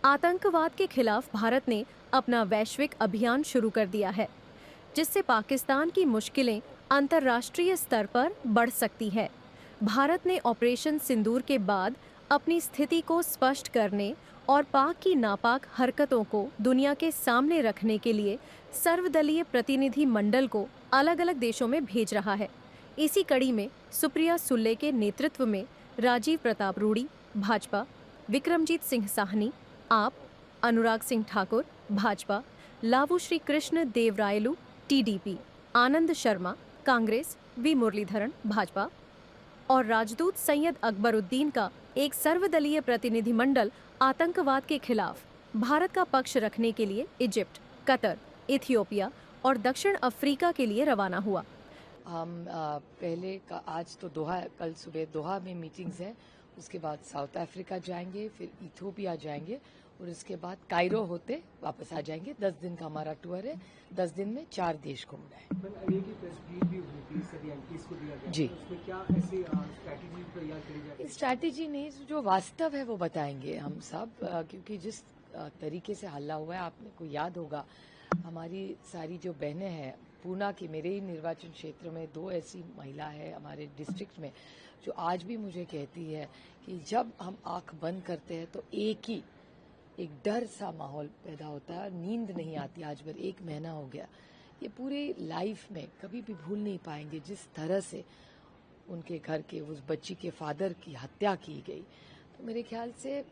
आतंकवाद के खिलाफ भारत ने अपना वैश्विक अभियान शुरू कर दिया है, जिससे पाकिस्तान की मुश्किलें अंतर्राष्ट्रीय स्तर पर बढ़ सकती है। भारत ने ऑपरेशन सिंदूर के बाद अपनी स्थिति को स्पष्ट करने और पाक की नापाक हरकतों को दुनिया के सामने रखने के लिए सर्वदलीय प्रतिनिधि मंडल को अलग अलग देशों में भेज रहा है। इसी कड़ी में सुप्रिया सुले के नेतृत्व में राजीव प्रताप रूडी भाजपा, विक्रमजीत सिंह साहनी आप, अनुराग सिंह ठाकुर भाजपा, लावू श्री कृष्ण देवरायलू टीडीपी, आनंद शर्मा कांग्रेस, वी मुरलीधरन भाजपा और राजदूत सैयद अकबरुद्दीन का एक सर्वदलीय प्रतिनिधिमंडल आतंकवाद के खिलाफ भारत का पक्ष रखने के लिए इजिप्ट, कतर, इथियोपिया और दक्षिण अफ्रीका के लिए रवाना हुआ। हम पहले का आज तो दोहा, कल सुबह दोहा में मीटिंग्स है, उसके बाद साउथ अफ्रीका जाएंगे, फिर इथियोपिया जाएंगे और उसके बाद कायरो होते वापस आ जाएंगे। 10 दिन का हमारा टूर है। 10 दिन में 4 देश घूमना है। जी, स्ट्रैटेजी नहीं, जो वास्तव है वो बताएंगे हम सब, क्योंकि जिस तरीके से हल्ला हुआ है, आपने को याद होगा, हमारी सारी जो बहनें हैं पूना की, मेरे ही निर्वाचन क्षेत्र में 2 ऐसी महिला है हमारे डिस्ट्रिक्ट में जो आज भी मुझे कहती है कि जब हम आंख बंद करते हैं तो एक डर सा माहौल पैदा होता है, नींद नहीं आती। आज भर 1 महीना हो गया। ये पूरे लाइफ में कभी भी भूल नहीं पाएंगे जिस तरह से उनके घर के उस बच्ची के फादर की हत्या की गई। तो मेरे ख्याल से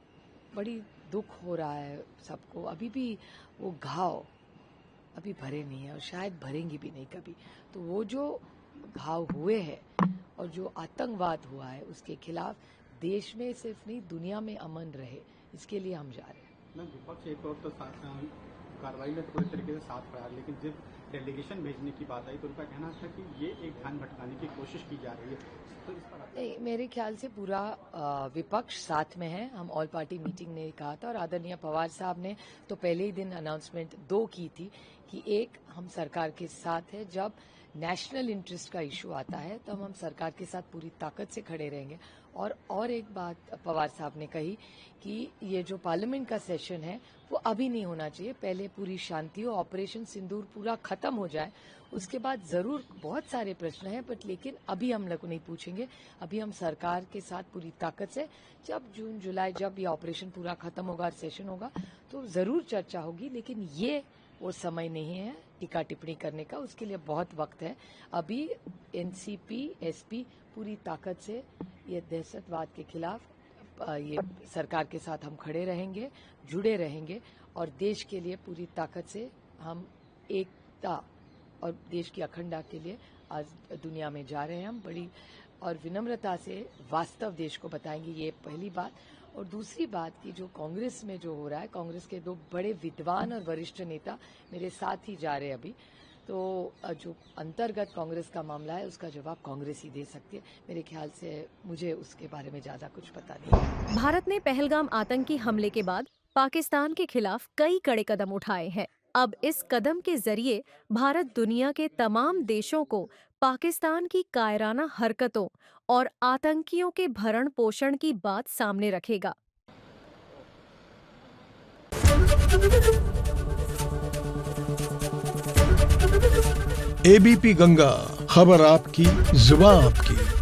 बड़ी दुख हो रहा है सबको। अभी भी वो घाव अभी भरे नहीं है और शायद भरेंगे भी नहीं कभी। तो वो जो घाव हुए हैं और जो आतंकवाद हुआ है, उसके खिलाफ देश में सिर्फ नहीं दुनिया में अमन रहे, इसके लिए हम जा रहे हैं। विपक्ष एक और तो कार्रवाई में पूरी तरीके से साथ खड़ा है, लेकिन जब डेलीगेशन भेजने की बात आई तो उनका कहना था कि ये एक ध्यान भटकाने की कोशिश की जा रही है। तो इस पर नहीं, मेरे ख्याल से पूरा विपक्ष साथ में है। हम ऑल पार्टी मीटिंग ने कहा था और आदरणीय पवार साहब ने तो पहले ही दिन अनाउंसमेंट 2 की थी कि एक, हम सरकार के साथ है, जब नेशनल इंटरेस्ट का इशू आता है तो हम सरकार के साथ पूरी ताकत से खड़े रहेंगे। और एक बात पवार साहब ने कही कि ये जो पार्लियामेंट का सेशन है वो अभी नहीं होना चाहिए, पहले पूरी शांति हो, ऑपरेशन सिंदूर पूरा खत्म हो जाए, उसके बाद जरूर बहुत सारे प्रश्न हैं, बट लेकिन अभी हम लोग नहीं पूछेंगे। अभी हम सरकार के साथ पूरी ताकत से, जब जून जुलाई जब ये ऑपरेशन पूरा खत्म होगा, सेशन होगा, तो जरूर चर्चा होगी। लेकिन ये वो समय नहीं है टीका टिप्पणी करने का, उसके लिए बहुत वक्त है। अभी एनसीपी, एसपी पूरी ताकत से ये दहशतवाद के खिलाफ ये सरकार के साथ हम खड़े रहेंगे, जुड़े रहेंगे और देश के लिए पूरी ताकत से हम एकता और देश की अखंडता के लिए आज दुनिया में जा रहे हैं। हम बड़ी और विनम्रता से वास्तव देश को बताएंगे, ये पहली बात। और दूसरी बात कि जो कांग्रेस में जो हो रहा है, कांग्रेस के 2 बड़े विद्वान और वरिष्ठ नेता मेरे साथ ही जा रहे हैं अभी, तो जो अंतर्गत कांग्रेस का मामला है उसका जवाब कांग्रेस ही दे सकती है। मेरे ख्याल से मुझे उसके बारे में ज्यादा कुछ पता नहीं। भारत ने पहलगाम आतंकी हमले के बाद पाकिस्तान के खिलाफ कई कड़े कदम उठाए हैं। अब इस कदम के जरिए भारत दुनिया के तमाम देशों को पाकिस्तान की कायराना हरकतों और आतंकियों के भरण पोषण की बात सामने रखेगा। एबीपी गंगा, खबर आपकी, जुबान आपकी।